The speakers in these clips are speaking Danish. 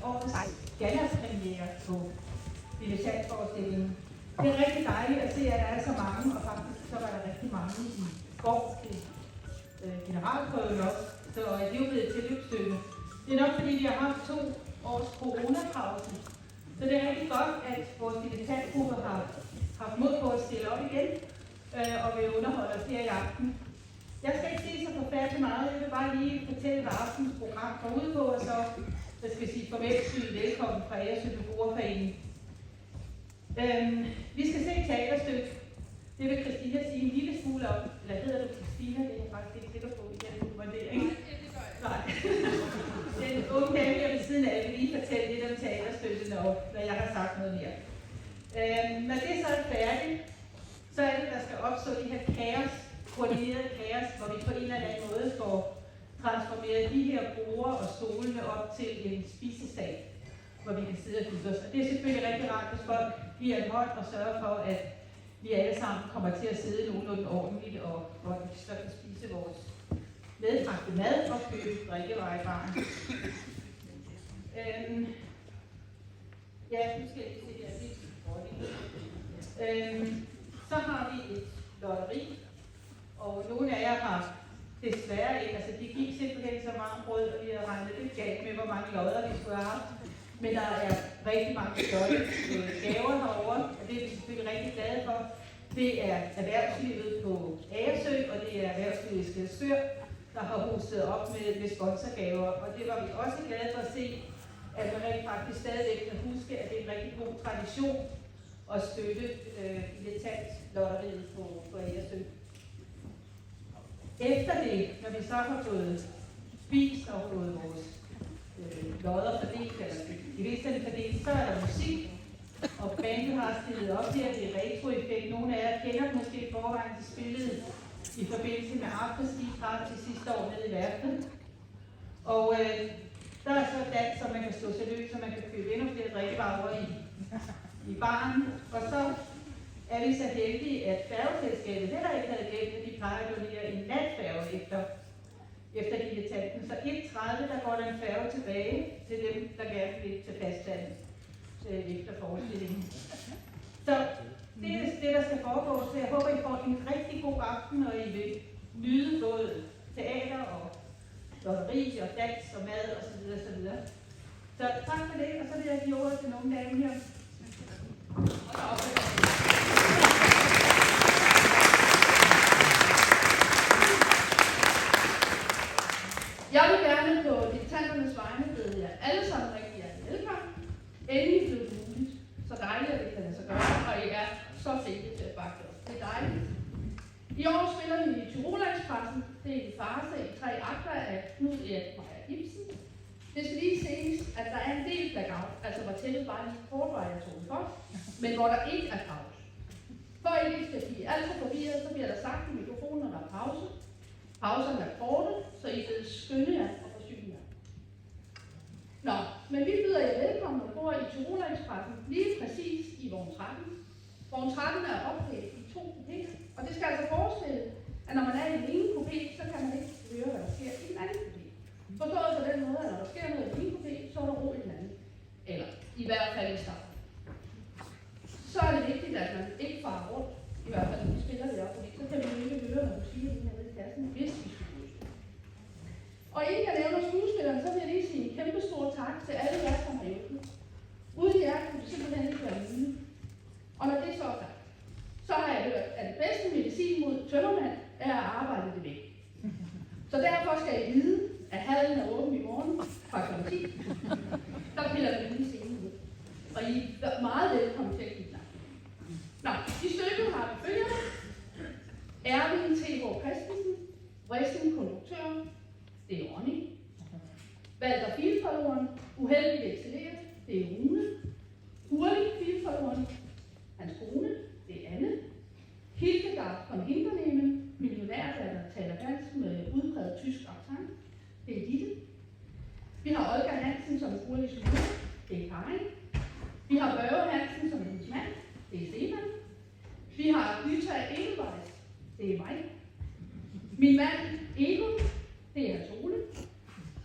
årets gallaspremiere på dilettantforestillingen. Det er rigtig dejligt at se, at der er så mange, og faktisk så var der rigtig mange i går til generalprøven også, så det er jo blevet et tilløbsstykke. Det er nok fordi, vi har haft 2 års coronapause, så det er rigtig godt, at vores dilettantgruppe har haft mod på at stille op igen og vil underholde os her i aften. Jeg skal ikke sige så forfærdeligt meget, jeg vil bare lige fortælle, hvad aftens program går ud på, og så skal sige farvel velkommen fra Agersø Beboerforening. Vi skal se et teaterstykke. Det vil Christina sige en lille smule om. Eller hedder du Christina? Det er jeg faktisk ikke sikker på i den vurdering. Nej. Den unge dame her ved siden af vil lige fortælle lidt om teaterstykket, når jeg har sagt noget mere. Når det så er færdigt, så er det, der skal opstå det her kaos, koordineret kaos, hvor vi på en eller anden måde får transformeret de her borde og stolene op til en spisesal, hvor vi kan sidde og hygge os. Og det er selvfølgelig rigtig rart, hvis folk giver en hånd og sørger for, at vi alle sammen kommer til at sidde nogenlunde ordentligt, og hvor vi så kan spise vores medbragte mad og købe drikkevarer i baren. Ja, nu skal jeg lige se her. Så har vi et lotteri, og nogle af jer har desværre ikke, altså det gik simpelthen så meget brød, og vi har regnet lidt galt med, hvor mange lodder vi skulle have haft. Men der er rigtig mange flotte gaver herovre, og det er vi selvfølgelig rigtig glade for. Det er erhvervslivet på Agersø, og det er erhvervslivet i Skælskør, der har hostet op med sponsorgaver. Og det var vi også glade for at se, at man rent faktisk stadigvæk kan huske, at det er en rigtig god tradition at støtte dilettantlotteriet på Agersø. Efter det, når vi så har fået spist og fået vores lodder fordelt, eller gevinsterne fordelt, så er der musik, og bandet har stillet op her, det er retroeffekt. Nogle af jer kender måske forvejen, de spillede i forbindelse med Afterski til sidste år nede i værftet. Og der er så dans, så man kan stå sig løs, så man kan købe endnu flere drikkevarer over i baren. Og så er vi så heldige, at færgeselskabet heller ikke havde glemt, at de plejer at donere en natfærge efter dilettanten. Så 1.30, der går der en færge tilbage til dem, der gerne vil til fastlandet efter forestillingen. Så det er det, der skal foregå. Så jeg håber, I får en rigtig god aften, og I vil nyde både teater og lotteri og dans og mad osv. osv. Så tak for det, og så vil jeg give ordet til nogle dame her. Jeg vil gerne på dilettanternes vegne byde jer alle sammen rigtig hjertelig velkommen. Endelig blev det muligt. Så dejligt, at det kan lade sig gøre, og I er så flinke til at bakke os. Det er dejligt. I år spiller vi i Tyrolekspressen. Det er en farce i 3 akter af Knud Erik Meyer Ibsen. Det skal lige ses, at der er en del blackout, altså hvor tættet bare lige kortvarigt tog for, men hvor der ikke er pause. For I ikke skal blive alt for forvirret, så bliver der sagt i mikrofonen, når der er pause. Pauserne er korte, så I vil skynde jer og forsyne jer. Nå, men vi byder jer velkommen og bor i Tyrolekspressen lige præcis i vogn 13. Vogn 13 er opdelt i 2 kupéer, og det skal altså forestille, at når man er i den ene kupé, så kan man ikke høre, hvad der sker i den anden kupé. Forstået på den måde, at når der sker noget i den ene kupé, så er der ro i den anden. Eller i hvert fald i starten. Så er det vigtigt, at man ikke farer rundt, i hvert fald når vi spiller det op, fordi så kan vi ikke høre, når du siger det her i kassen, hvis vi skulle huske. Og inden jeg nævner skuespilleren, så vil jeg lige sige en kæmpe stor tak til alle jer, som har hjulpet. Uden jer kunne det simpelthen ikke være muligt. Og når det så er sagt, så har jeg hørt, at det bedste medicin mod tømmermand er at arbejde det væk. Så derfor skal I vide, at hallen er åben i morgen fra kl. 10. Der piller vi lige scenen ud. Og I er meget velkommen til at kigge dig. Nå, i stykket har vi følgerne. Erwin T.H. Christensen, wrestlingkonduktør, det er Ronny. Walter Filforloren, uheldig excelleret, det er Rune. Hurtig Filforloren, hans kone, det er Anne. Hildegard von Hinternehmen, millionær, der taler dansk med udpræget tysk accent, det er Ditte. Vi har Olga Hansen som hurtig journalist, det er Karin. Vi har Børge Hansen som hendes mand, det er Stefan. Vi har Gyta Edelweiss, det er mig. Min mand, Egon, det er Tole.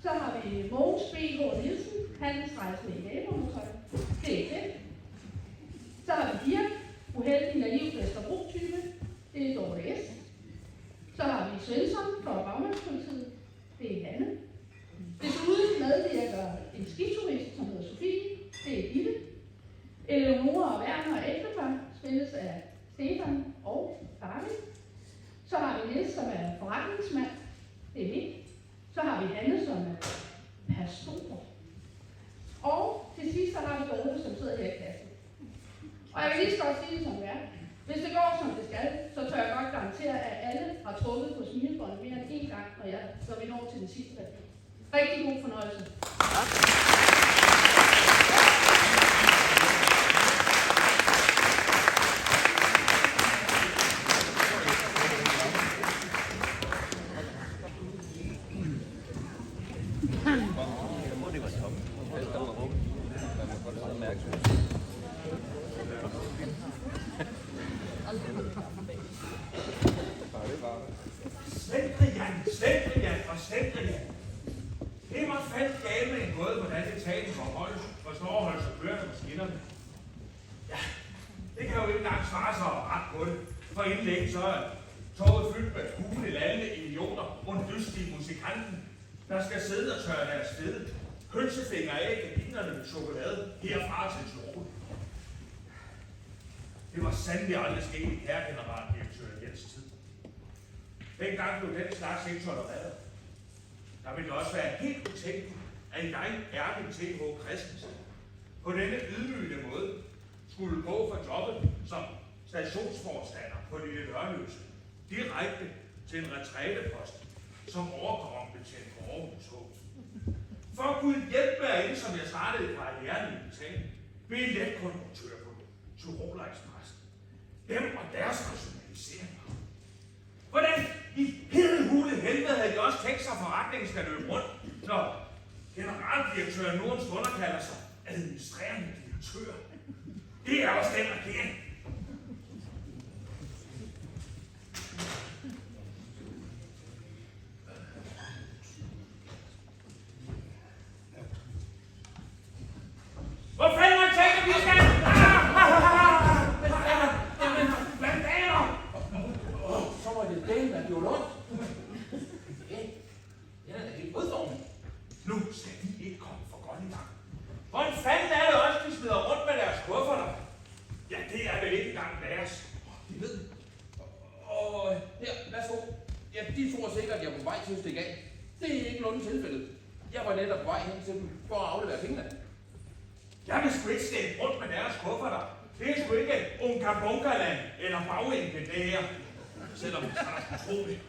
Så har vi Mogens B.H. Nielsen, handelsrejsende i naboundertøj. Det er det. Så har vi Dirk, uheldig naiv Vesterbro-type. Det er Dorte S. Så har vi Svensson fra Bagmandspolitiet. Det er Hanne. Desuden medvirker en skiturist, som hedder Sofie. Det er Gitte. Eleonora og Werner og ægtepar spilles af Stefan og David. Så har vi Niels, som er forretningsmand. Det er Mik. Så har vi Hanne, som er pastor. Og til sidst så har vi Dorte, som sidder her i klassen. Og jeg vil lige så godt sige det som det er. Hvis det går som det skal, så tør jeg godt garantere, at alle har trukket på smilebåndet mere end én gang, når vi når til den sidste replik. Rigtig god fornøjelse. Slendrian og Slendrian. Det må fandme gale med en måde, hvordan det tagen forstår at holde sig kørende på skinnerne. Ja, det kan jo ikke engang svare sig ret på det. For inden længe så er toget fyldt med gule lande idioter og dystige musikanten, der skal sidde og tørre deres fede hønsefingre af gardinerne med chokolade herfra til Slåen. Det var sandelig aldrig sket i herregeneraldirektør Jens tid. Dengang blev den slags ikke tolereret. Der ville det også være helt utænkeligt, at jeg, Erling T.H. Christensen, på denne ydmygende måde skulle gå for jobbet som stationsforstander på Lille Nørløse direkte til en retrætepost som overkommandebetjent på Aarhus H. For at kunne hjælpe mig, som jeg startede karrieren i betaling, billetkonduktør på Tyroler Expressen. Dem og deres rationaliseringer. Hvordan i hele hule helvede havde de også tænkt sig, at forretningen skal løbe rundt, når generaldirektøren Nordens Stunder kalder sig administrerende direktør. Det er også den regering. Hvor fanden man tænker, vi skal? Så var det den, der gjorde ondt. Den er da helt rødformet. Nu skal de ikke komme for godt i gang. Hvordan fanden er det også, de smider rundt med deres kufferter? Ja, det er vel ikke engang deres. De ved det. Og her, værsgo. Ja, de tror sikkert, at jeg er på vej til at stikke af. Det er ikke noget tilfældet. Jeg var netop på vej hen til dem for at aflevere pengene. Jeg vil sgu ikke stikke rundt med deres kufferter. Det er sgu ikke Unga Bunkerland eller Baginken, det her. Selvom det er utroligt.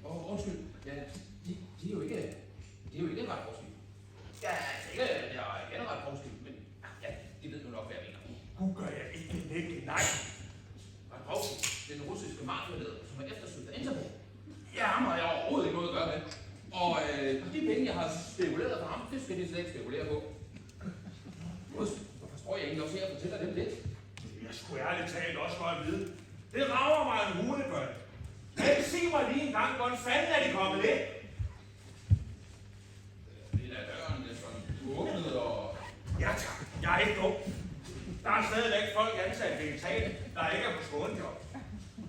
Undskyld. Ja, de er jo ikke ret forskel. Ja, jeg er generelt forskel, men ja, de ved jo nok, hvad jeg mener. Gud gør jeg ikke det, nej. Ret den russiske mafialeder, som er eftersøgt af Interpol. Ja, ham har jeg overhovedet ikke noget at gøre med. Og de penge, jeg har spekuleret på ham, det skal de slet ikke spekulere på. Hvorfor står jeg egentlig også her og fortæller dem lidt? Jeg skulle ærligt talt også godt vide. Det rager mig en hunebøn. Men sig mig lige en gang, hvordan fanden er de kommet ind? Det er døren, det er sådan åbnet og... Ja tak, jeg er ikke dum. Der er stadigvæk folk ansat ved Italien, der ikke er på skånejob.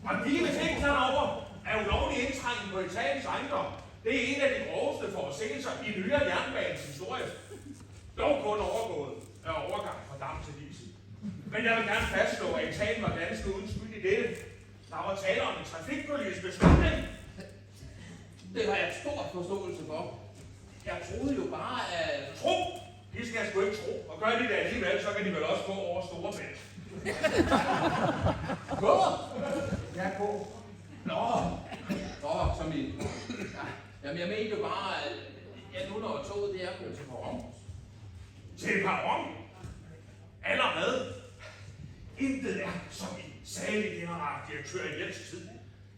Og de hvis ikke tager over, er ulovlig indtrængen på Italiens ejendom. Det er en af de groveste forudsigelser i nyere jernbanens historie. Dog kun overgået af overgang fra dam til diesel. Men jeg vil gerne fastslå, at Italien var ganske uden skyld i dette. Der var tale om en trafikpolitisk beslutning. Det har jeg stor forståelse for. Jeg troede jo bare, at... Tro! De skal sgu ikke tro. Og gør de det alligevel, så kan de vel også gå over store mænd. Gå! Ja, gå. Nå, som i... Ja, jamen, jeg mente jo bare, at nu når toget det er kørt til perron. Til perron? Allerede? Intet er som i salig generaldirektør i Jens tid.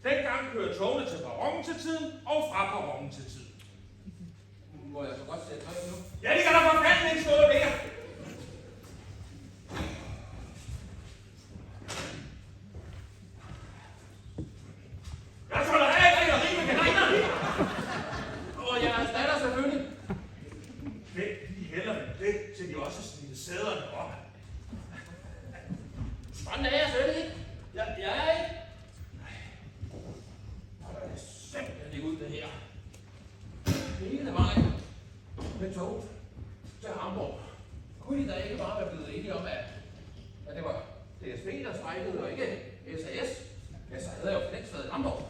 Dengang kører togene til perronen til tiden og fra perronen til tiden. Må jeg så godt sætte tøj nu? Ja, det kan der for fanden ikke stå der. Jeg tolererer ikke rigtig med kaniner. de også snittet sæderne op. Sådan er jeg slet ikke. Jeg er ikke. Det er simpelthen ikke ud det her. Hele vejen med tog til Hamburg. Kunne de da ikke bare være blevet enige om, at det var DSB, der strejkede, og ikke SAS? Ja, så havde jeg jo længst været i Hamburg.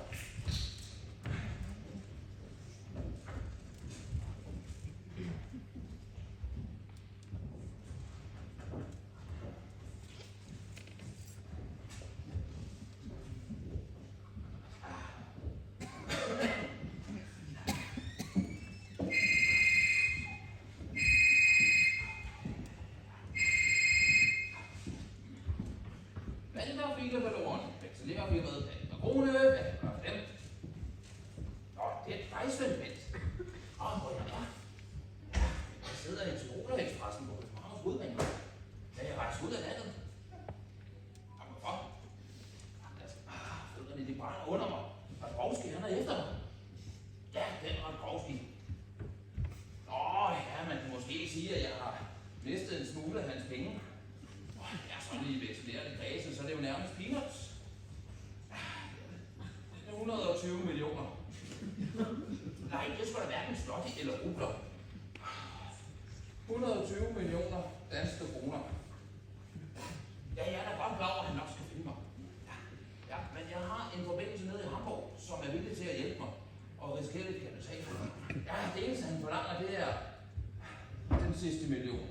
Sidste million.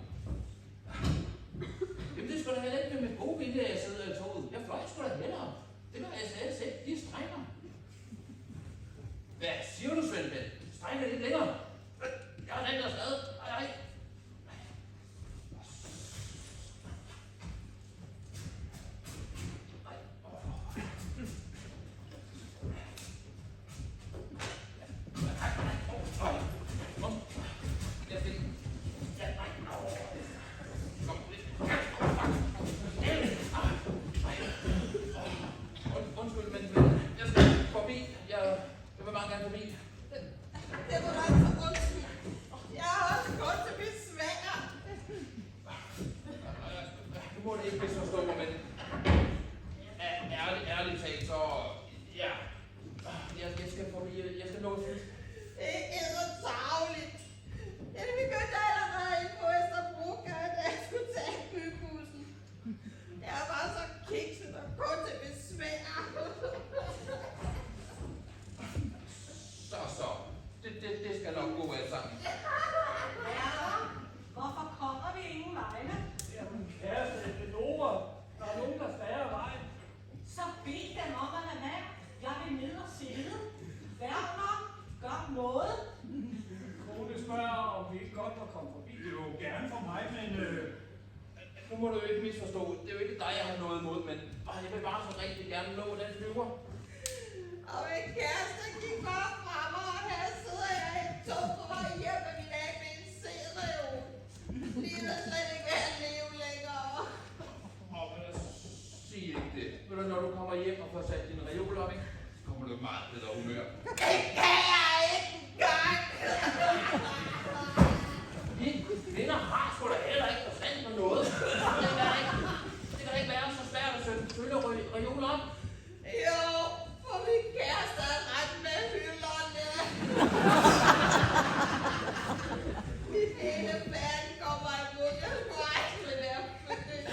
Jamen det skulle da heller ikke med gode vilje, at jeg sidder i toget. Jeg fløj sgu da hellere. Det var SAS ikke. De strækker. Hvad siger du, Svend Bælt? Strækker lidt længere. Jeg har rent afsted. Ej. Nu må du jo ikke misforstå. Det er jo ikke dig, jeg har noget imod, men jeg vil bare så rigtig gerne nå den flyver. Og min kæreste gik bare fra mig, og her sidder jeg i et tog på vej hjem med min af med en C-reol. Livet er slet ikke værd at leve længere. Sig ikke det. Ved du, når du kommer hjem og får sat din reol op, ikke? Så kommer du meget bedre humør. Det kan jeg ikke engang. Vi kvinder har sgu da heller ikke forstand på noget. Det kan ikke være så svært at følge reol op. Jo, for min kæreste er ret med hylderne. Min hele verden kommer imod. Jeg skulle aldrig være født.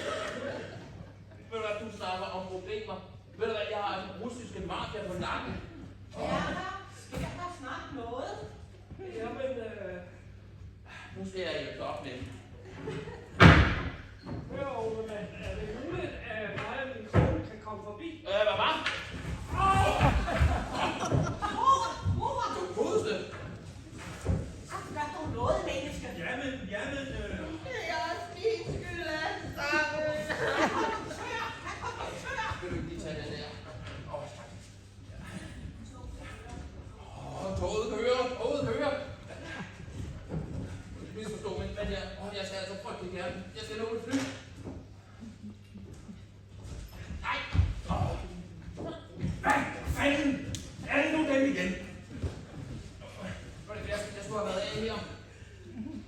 Ved du hvad, du snakker om problemer. Ved du hvad, jeg har en russiske mafia på nakken. Sker der snart noget? Jamen, nu skal jeg hjælpe op med dem. Hør, Ole, er det muligt, at mig og min kone kan komme forbi? Hvad var? Mor! Du godeste. Så gør du noget, menneske. Jamen, Det er også min skyld, alle sammen. Vil du ikke lige tage den der? Tak. Toget kører. Misforstå, men jeg skal altså frygtelig gerne. Jeg skal nå et fly. Nej! hvad fanden er det nu dem igen? Jeg skulle have været af her.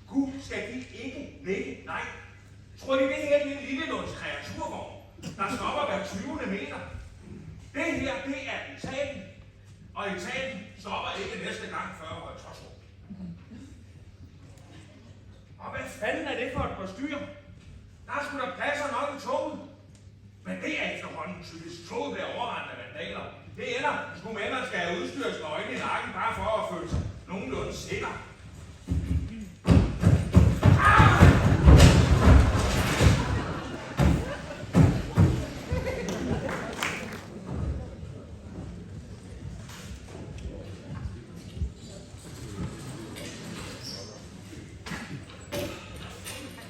Gud, skal de ikke vække? Nej, Tror I, det her det er en lille lunds kreaturvogn, der stopper hver 20. meter? Det her, det er Italien. Og Italien stopper ikke næste gang før Høje Taastrup. Og hvad fanden er det for et postyr? Der er sgu da pladser nok i toget. Men det er efterhånden typisk. Toget bliver overrendt af vandaler. Det ender sgu med, at man skal have udstyrs med øjne i nakken, bare for at føle sig nogenlunde sikker.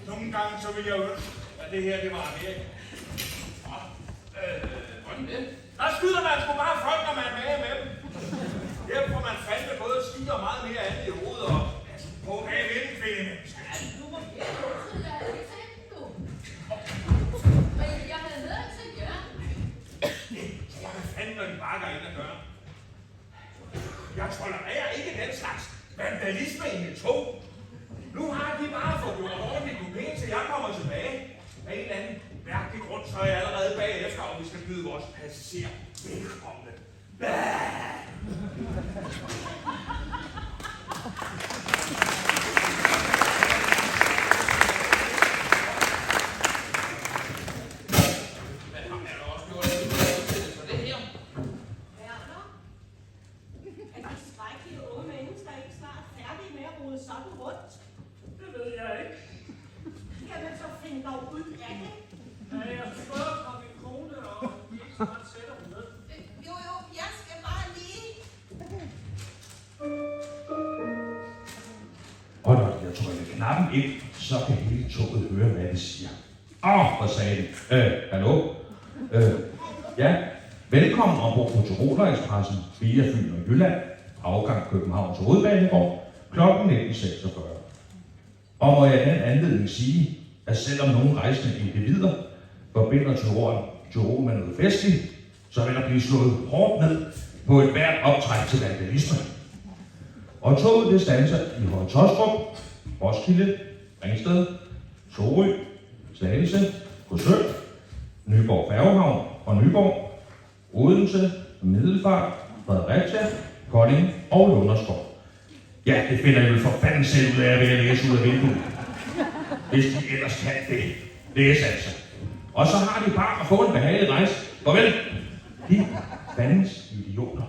Nogle gange så vil jeg ønske, at det her det var Amerika. Hvordan det? Der skyder man sgu bare folk, når man er med dem. Her får man fandme både ski og meget mere andet i hovedet og på bag vinden, kvinde. Du må ikke til at have tænkt, du. Men jeg havde hørt til jer. Det tror jeg fandme, når de bare går ind og gør. Jeg tolererer ikke den slags vandalisme i mit tog. Nu har de bare fået gjort ordentligt kupé, til jeg kommer tilbage. Af en eller anden mærkelig grund, så er jeg allerede bagefter, og vi skal byde vores passagerer velkomne. Men ham er der også gjort lidt for det her. Werner? Er de skrækkelige unge mennesker ikke snart færdige med at rode sådan rundt? Det ved jeg ikke. Jamen så find dog ud af det. Ja, jeg spørger fra min kone, og vi ikke snart sætter hun ned. Jo, jeg skal bare lige. Og når jeg trykker knappen ind, så kan hele toget høre, hvad det siger. Hvor sagde den? Hallo? Ja, velkommen ombord på Tyroler Expressen via Fyn og Jylland, afgang Københavns Hovedbanegård, kl. 19.46. Og må jeg i den anledning sige, at selvom nogle rejsende individer forbinder Tyrol med noget festligt, så vil der blive slået hårdt ned på et hvert optræk til vandalisme. Og toget det standser i Høje Taastrup, Roskilde, Ringsted, Sorø, Slagelse, Korsør, Nyborg Færgehavn og Nyborg, Odense, Middelfart, Fredericia, Kolding og Lunderskov. Ja, det finder I vel for fanden selv ud af ved at læse ud af vinduet. Hvis de ellers kan det. Læse altså. Og så har de bare at få en behagelig rejse. Farvel. De fandens idioter.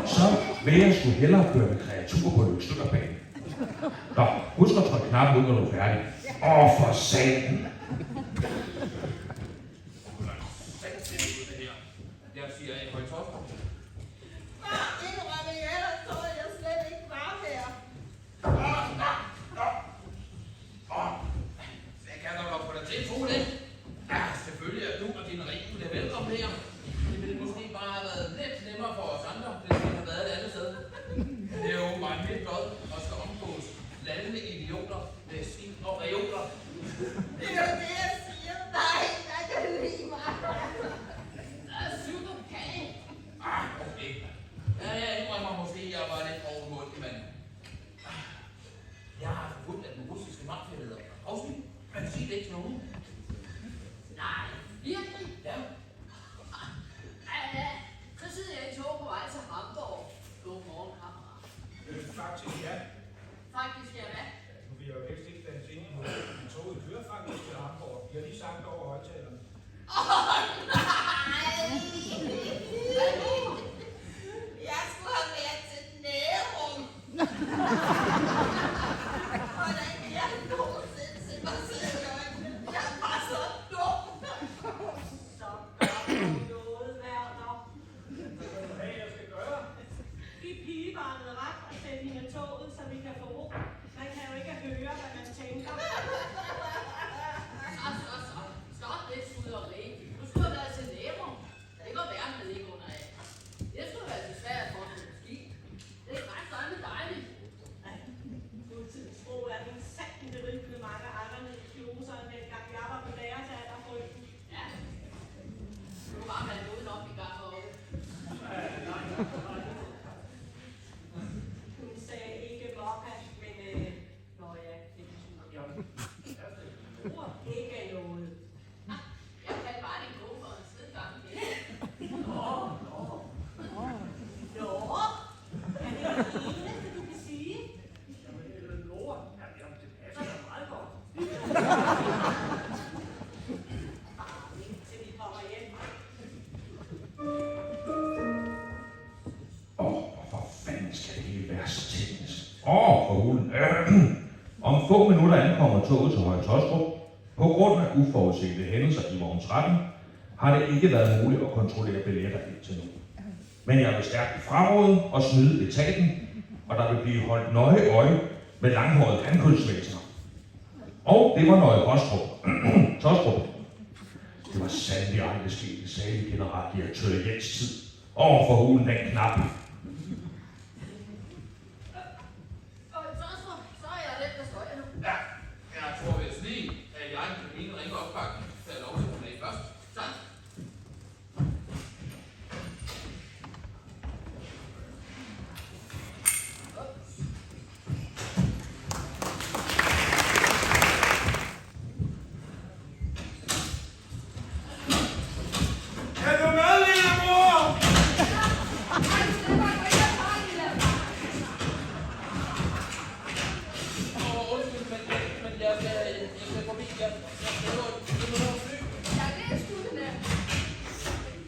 Så vil jeg sgu hellere køre med kreaturer på Lykstykkerbanen. Nå, husk at trykke knappen ud, når du er færdig. For satan. Jeg siger, at Høje Taastrup. Indrømme, ellers så jeg slet ikke var her. Jeg kan da nok få dig til at tro det. Ja, selvfølgelig er du og din rigtig velkommen her. Det ville måske bare have været lidt nemmere for os andre, hvis vi havde været et andet sted. Det er jo åbenbart mit godt at skal omgås landende idioter med skib og reoler. Det er jo det, jeg siger. Nej, jeg kan lide mig. Psykopat. Okay. Ja, jeg indrømmer måske, at jeg var lidt overmålet, men... Jeg har forbudt, at den russiske mafialeder afsnit. Man kan sige det ikke til nogen. Nej, virkelig? Ja. Så sidder jeg i tog på vej til Hamburg. God morgen, kammerat. Faktisk ja. Faktisk, ja, hvad? Nu vil jeg jo helst ikke danse ind i noget. Men toget kører faktisk til Hamburg. Vi har lige sagt over højtalerne. Nej. Jeg skulle have været til Nærum. Hvordan kan jeg nogensinde se mig selv i øjnene? Jeg var så dum. Så gør du noget, Werner. Hvad jeg skal gøre? Giv pigebarnet ret og sæt hende af toget, så vi kan få ro. Man kan jo ikke høre, hvad man tænker. Så. Stop det skuderi. Du skulle have været til minutter ankommer toget til Høje Taastrup. På grund af uforudsete hændelser i vogn 13 har det ikke været muligt at kontrollere billetter indtil nu. Men jeg vil stærkt fraråde og snyde etaten, og der vil blive holdt nøje øje med langhårede vandkølsvæsener. Og det var Nøje Taastrup. Det var sandelig aldrig sket i salig generaldirektør Jens tid. Over for hulen den knap. Ja, jeg tror vist lige, at jeg kan mine ringe opbakken, så jeg lov til at komme af først. Sådan. Er du med, lille mor? Undskyld, men jeg skal forbi. Jeg prøver at fly. Ja, det er sgu det der.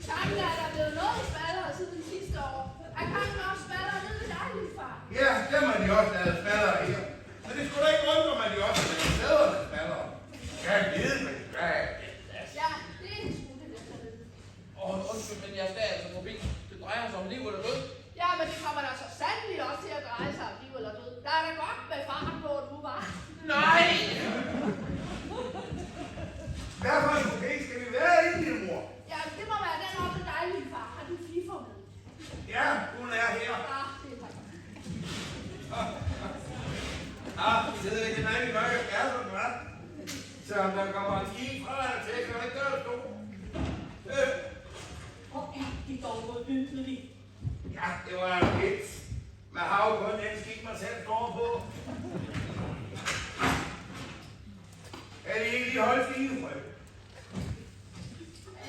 Tanken er, at der er blevet noget spallere siden sidste år. Er kanten også spallere nede ved dig, lille far? Ja, dem har de også lavet smadre her. Men det skulle da ikke undre mig, at de også har lavet stederne smadre. Jeg ved, hvad de gør. Ja, det er sgu det der. Undskyld, men jeg skal altså forbi. Det drejer sig om liv eller død. Ja, men det kommer der så sandelig også til at dreje sig om liv eller død. Der er da godt med fart på, du var. Nej! Hvad for en okay skal vi være i, lille mor? Ja, det må være den oppe med dig, lille far. Har du fifer med? Ja, hun er her. Ja, det er Vi sidder i den anden mørke skærm, hva'? Så om der kommer en skib fra dig til, kan du ikke gøre det stå? Hvor er det dog noget hyggeligt. Ja, det var jo lidt. Man har jo kun den skib, man selv står på. Er det ikke lige holdt fine, frø?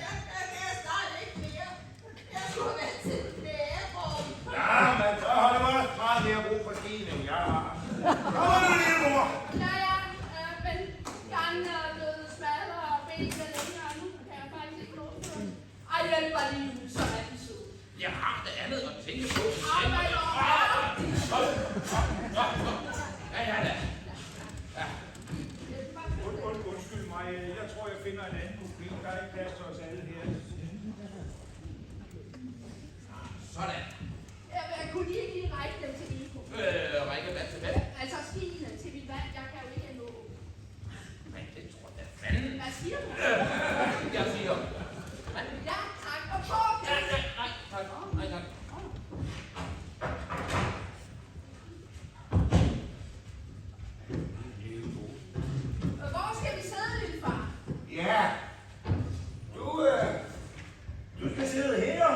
Jeg kan snart ikke mere. Jeg skulle være til lægerum. Ja, men så har du også meget mere brug for skien, end jeg har. Kommer du, lille mor? Ja, men gangen er blevet smallere og benene længere, og nu kan jeg faktisk ikke nå noget. Ej, hjælp mig lige ud, så er de søde. Jeg har det andet at tænke på. Ja, da. Ja. Undskyld mig, jeg tror, jeg finder en anden kopi. Der er ikke plads til os alle her. Sådan. Jeg kunne lige række dem til Nico. Række hvad til hvad? Altså skiene til mit vand, jeg kan jo ikke nå. Men det tror jeg fanden. Hvad siger du? Jeg siger. Ja, tak. Og på! Nej, tak. Nej, tak. Hvor skal vi sidde, lille far? Ja. Du skal sidde her,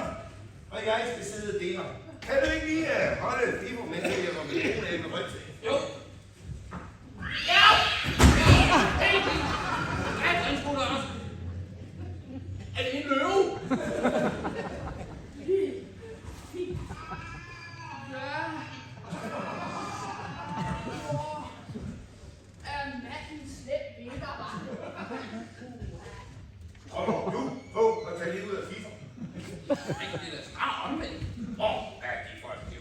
og jeg skal sidde der. Kan du ikke lige holde fiber med til, jeg var med en med ryg til? Jo. Ja! Hey! Hvad den skulle der også? Er det en løve? Ja. Er manden slet vintervand? Og du på at tage lidt ud af fiber. Nej, det er da snart omvendt. Ja, de folk der.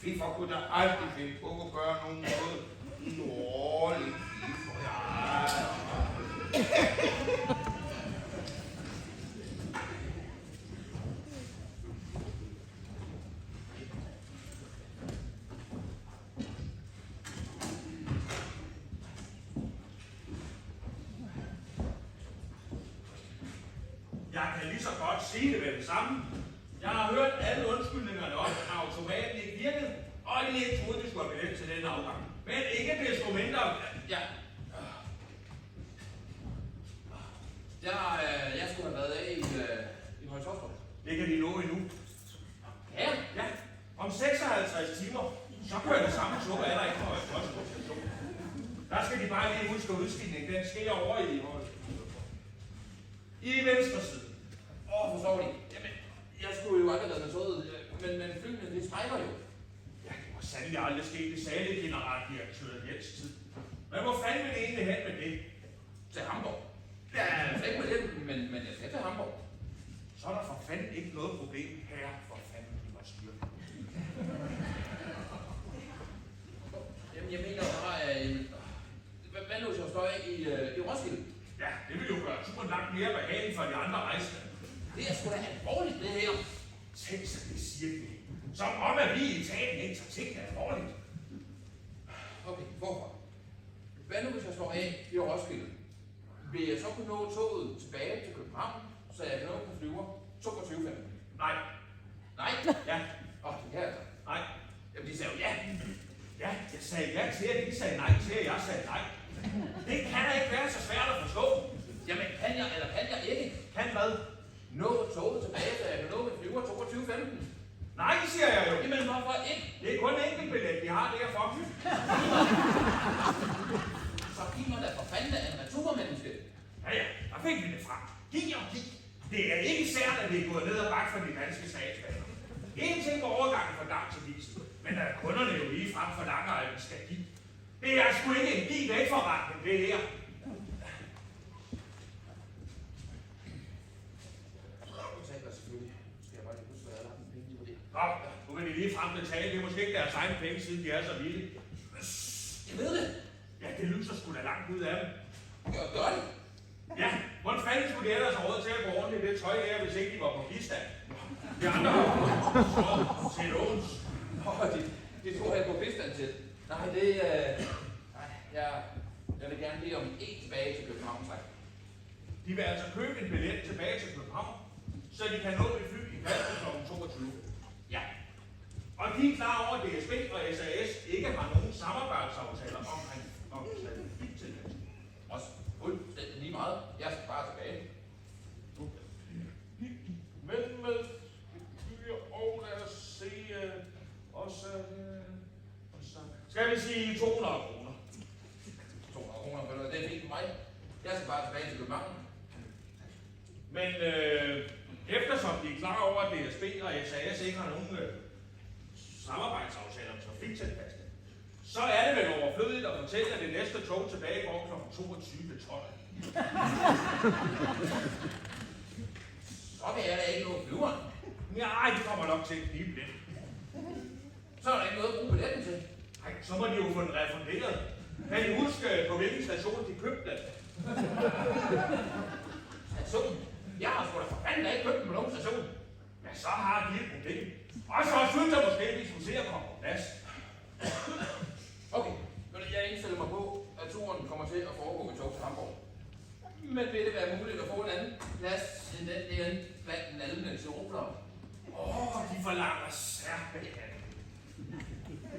Fiber kunne da aldrig finde på at gøre nogen noget. Nå, lidt fiber. Ja. Jeg kan lige så godt sige det med det samme. Jeg har hørt alle undskyldningerne om, at automaten ikke virkede, og I ikke troede, de skulle have billet til den afgang. Men ikke desto mindre. Ja. Jeg skulle have været af i Høje Taastrup. Det kan vi nå endnu. Ja. Ja, om 56 timer, så kører det samme tog, er der ikke fra Høje station. Der skal de bare lige huske udstigningen. Den sker over i Høje. I venstre side. Forstår de? Jamen, jeg skulle jo aldrig have været med toget, men flyene, de strækker jo. Ja, det var sandelig aldrig sket. Det sagde det generaldirektør Jens tid. Men hvor fanden vil det egentlig hen med det? Til Hamburg. Ja, jeg skal ikke med det, men jeg skal til Hamburg. Så er der for fanden ikke noget problem her. For fanden, de var styr. Jamen, jeg mener bare, turen langt mere behageligt for de andre rejsende. Det er sgu da alvorligt, det her. Tænk sig, det siger de. Som om, at vi i Italien ikke tager tingene alvorligt. Okay, hvorfor? Hvad nu, hvis jeg slår af i Roskilde? Vil jeg så kunne nå toget tilbage til København, så jeg kan nå på flyver 22.15? Nej. Nej? Ja. Det kan jeg altså. Nej. Jamen, de sagde jo ja. Ja, jeg sagde ja til, at de sagde nej til, at jeg sagde nej. Det kan da ikke være så svært at forstå. Jamen, kan jeg eller kan jeg ikke Kan hvad? nå toget tilbage, så jeg kan nå med flyver 22.15? Nej, siger jeg jo. Jamen, hvorfor ikke? Det er kun en enkelt billet, vi har derfor. Så giv mig da for fanden af en naturmenneske. Ja, ja, der fik vi det fra. Giv og giv. Det er ikke sært, at det er gået ned ad bakke for de danske statsbaner. Ingenting på overgangen fra dag til vis. Men der er kunderne jo lige frem for langer, at vi skal give. Det er sgu ikke en giv væk forretning, det her. Du taler selvfølgelig. Skal jeg bare lige huske, hvad jeg har lagt en penge på det? Nå, nu vil de lige frem betale. Det er måske ikke deres egen penge, siden de er så vilde. Jeg ved det. Ja, det lyser sgu da langt ud af dem. Gør det. Ja, hvordan fanden skulle de ellers have råd til at gå rundt i det tøj her, hvis ikke de var på bistand? De andre har så til låns. Det tror jeg på bistand til. Nej, det jeg vil gerne bede om en tilbage til København, tak. De vil altså købe en billet tilbage til København, så de kan nå et fly i Kastrup kl. 22. Ja. Og de er klar over, at DSB og SAS ikke har nogen samarbejdsaftaler om trafiktilladelse. Også fuldstændig lige meget. Jeg skal bare tilbage. Men med gebyr og lad os se også... Skal vi sige 200 kroner? 200 kroner, det er fint for mig. Jeg skal bare tilbage til København. Men eftersom de er klar over, at DSB og SAS ikke har nogen samarbejdsaftaler om trafiktilpasning, så er det vel overflødigt at fortælle, at det næste tog tilbage går kl. 22.12. Så vil jeg da ikke nå flyveren. Nej, det kommer nok til at blive lidt. Så er der ikke noget at bruge billetten til. Nej, så må de jo få den refunderet. Kan I huske, på hvilken station de købte den? Station? Jeg har sgu da for fanden da ikke købt den på nogen station. Ja, så har de et problem. Og så synes jeg måske, at vi skulle se at komme på plads. Okay, jeg indstiller mig på, at turen kommer til at foregå med tog til Hamburg. Men vil det være muligt at få en anden plads end den der blandt den anden Europa? De forlanger særbehandling.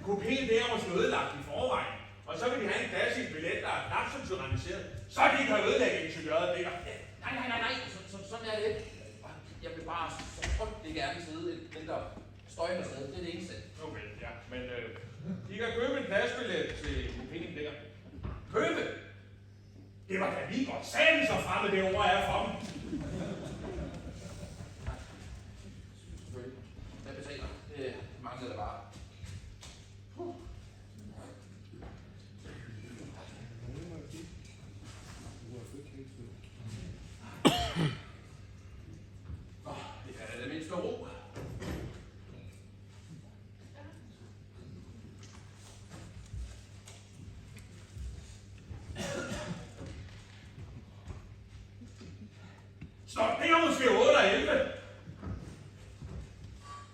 Kupéen der er måske ødelagt i forvejen. Og så vil de have en plads i en billet, der er knap så tyranniseret. Så de kan ødelægge interiøret der. Nej. Sådan er det ikke. Jeg vil bare så frygtelig gerne sidde et mindre støjende sted. Det er det eneste. Okay, ja. Men de kan købe en pladsbillet til kupéen der. Købe? Det var da lige godt sagen så fremme det ord er for dem. Selvfølgelig. Hvad betaler? Det mangler det bare. Det er det mindste ro. Stop, det er måske 8 og 11.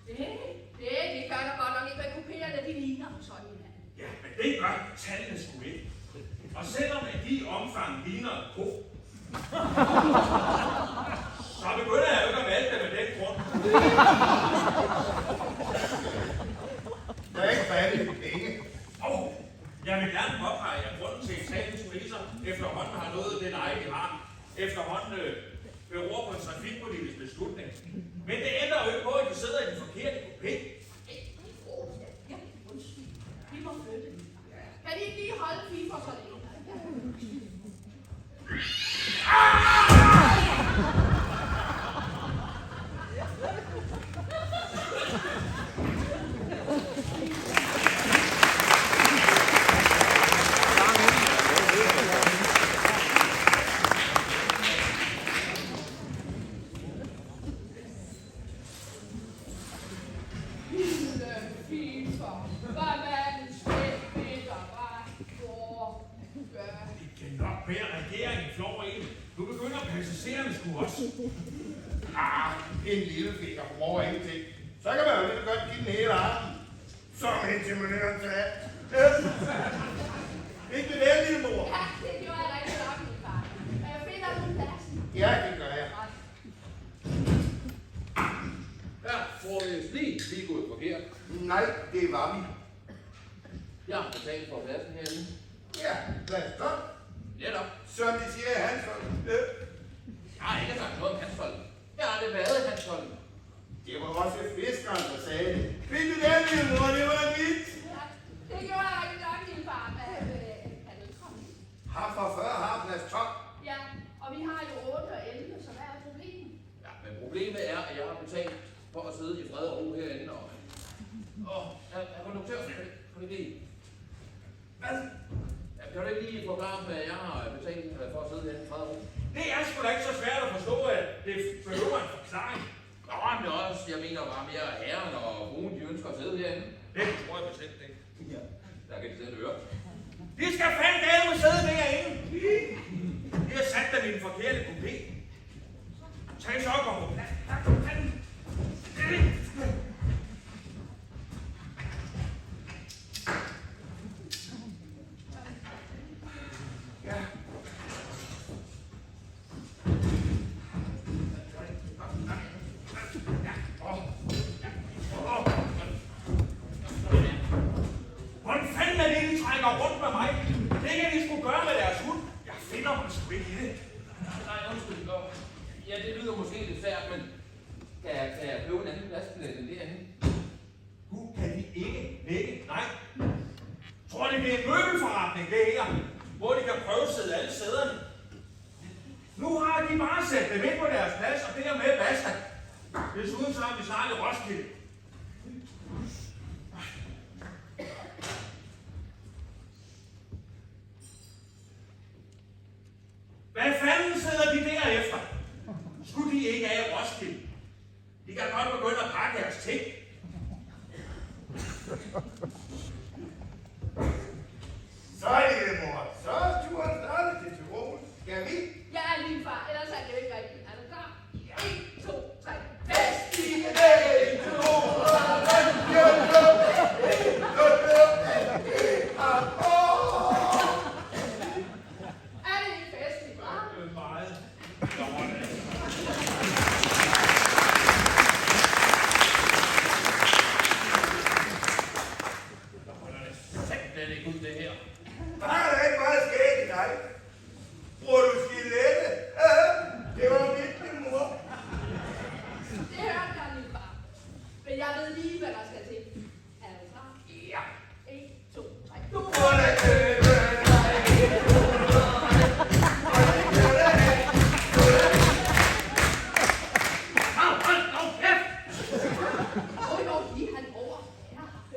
Det gør der godt nok ikke, hvad kupéerne de ligner på sådan hinanden. Ja, men det gør tallene sgu ikke. Og selvom at de omfang ligner en ko, så begynder jeg jo ikke at valge det med den grund. Der er ikke fattige penge. Jeg vil gerne påpege, at grunden til Italiens priser efterhånden har nået det leje, vi har. Efterhånden beror på en trafikpolitisk beslutning. Men det ændrer jo ikke på, at de sidder i den forkerte kupé. Vi må flytte. Kan de ikke lige holde fiber så længe? passagererne skulle også. En lille finger på mor og ingenting. Så kan man jo lidt godt give den hele armen. Som intimiderende sagde. Ikke det der, lille mor? Ja, det gjorde jeg rigtig nok, min far. Jeg finder nu pladsen. Ja, det gør jeg. Ja, får vi lige gået forkert. Nej, det var vi. Jeg har betalt for pladsen herinde. Ja, plads top. Netop. Som de siger i Hansholm. Jeg har ikke sagt noget om Hansholm. Jeg har aldrig været i Hansholm. Det var også fiskeren, der sagde det. Fik du den, lille mor? Det var mit. Ja, det gjorde jeg rigtig nok, min far. Hvad kan du komme? Har for 40 har plads top. Ja, og vi har jo 8 og 11, så hvad er problemet? Ja, men problemet er, at jeg har betalt for at sidde i fred og ro herinde. Jeg må notere sig det. Hvad? Kan du ikke lige forklare, hvad jeg har betalt for at sidde herinde i fred og ro? Det er sgu da ikke så svært at forstå, at det behøver en forklaring. Nå, men det er også, jeg mener bare mere herren og fruen, de ønsker at sidde herinde. Det tror jeg bestemt ikke. Ja. Der kan de selv høre. De skal fandme sidde derinde. De har sat dem i den forkerte kupé. Tag så op og på plads. Ja. Hvordan fanden er det, de trækker rundt med mig? Det kan de sgu gøre med deres hund. Jeg finder mig sgu ikke i det. Nej, undskyld. Ja, det lyder måske lidt svært, men kan jeg købe en anden pladsbillet end derinde? Kan de ikke lægge? Nej. Tror de, det er en møbelforretning, det her? Hvor de kan prøve at sidde alle sæderne? Nu har de bare sat dem ind på deres plads, og det er med basta. Desuden så har vi snart i Roskilde. Hvad fanden sidder de derefter? Skulle de ikke af Roskilde? De kan godt begynde at pakke deres ting. Så er det, lille mor. Så er turen startet til Tyrol. Skal vi? Ja, min far, ellers er det jo ikke rigtigt. Er du klar? 1, 2, 3. Fest! Er det ikke fest, min far? Meget. Det er ikke ud, det her. Der er da ikke meget skægt i dig. Bruger du skilette? Det var mit, lille mor. Det hørte jeg, min far. Men jeg ved lige, hvad der skal til. Er du klar? Ja. 1, 2, 3. Du burde købe Giv han over.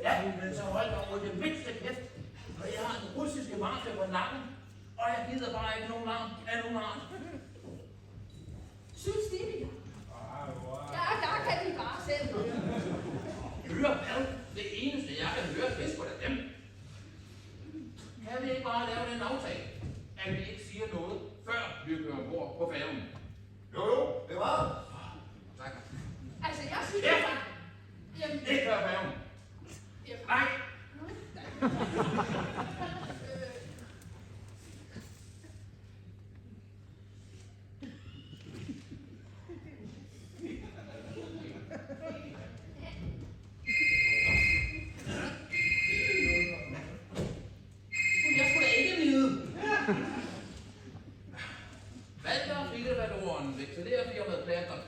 Ja, men så hold dog det mindste kæft. For jeg har en russiske mafia på nakken, og jeg gider bare ikke nogen navn af nogen navn. Synes de, vi Ja, der kan de bare selv høre. Høre hvad? Det eneste, jeg kan høre, det er sgu da dem. Kan vi ikke bare lave den aftale, at vi ikke siger noget, før vi kører ombord på færgen? Jo, det var. Tak. Altså, jeg synes, Ja. det var... Jamen, Ikke før færgen. Nej. Jeg skulle da ikke vide. Valter Filevaloren, vekselererfirmaet Platon.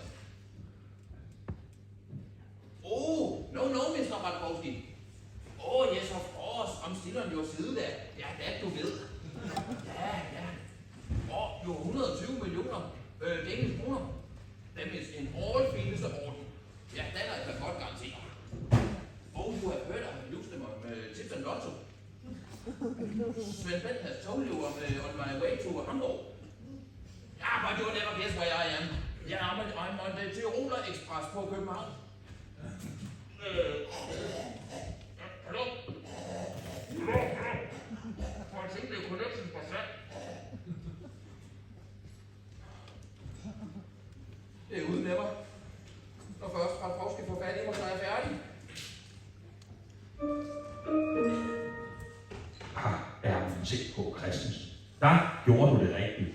No, Mr. Bartkowski. Yes, of course. I'm still on your side der. Ja, det du ved. Ja. Jo 120 millioner engelske kroner. Dem er en all orden. Ja, den er altså godt garanteret. You have heard I have used them on tips and lotto. Sven Bent has told you on my way to Hamburg. Yeah, but you'll never guess where I am. Yeah, I'm on the Tiroler Express på København. Hallo? For en single connection for sat. Det er uden nemmer. Når først Ralf skal få fat i mig, så er jeg færdig. R.T.H. Christensen. Der gjorde du det rigtigt.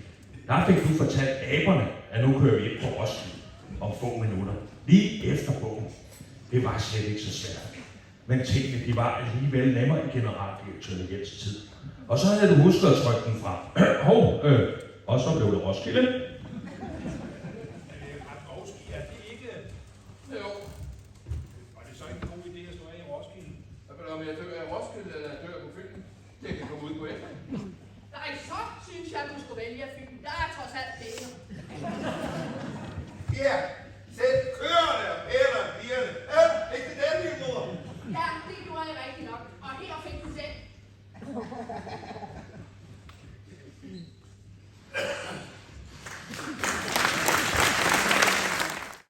Der fik du fortalt aberne, at nu kører vi ind på Roskilde om få minutter. Lige efter bogen. Det var slet ikke så svært. Men tingene, de var alligevel nemmere i generaldirektøren Jens tid. Og så havde du husket at trykke den fra. Og så blev det Roskilde. Ratkowski, er det ikke... Jo. Var det så ikke en god idé at stå af i Roskilde? Hvad vil du om jeg dør af Roskilde eller jeg dør på Fyn? Det kan komme ud på efter. Nej, så synes jeg, du skulle vælge Fyn. Der er trods alt penge. Ja,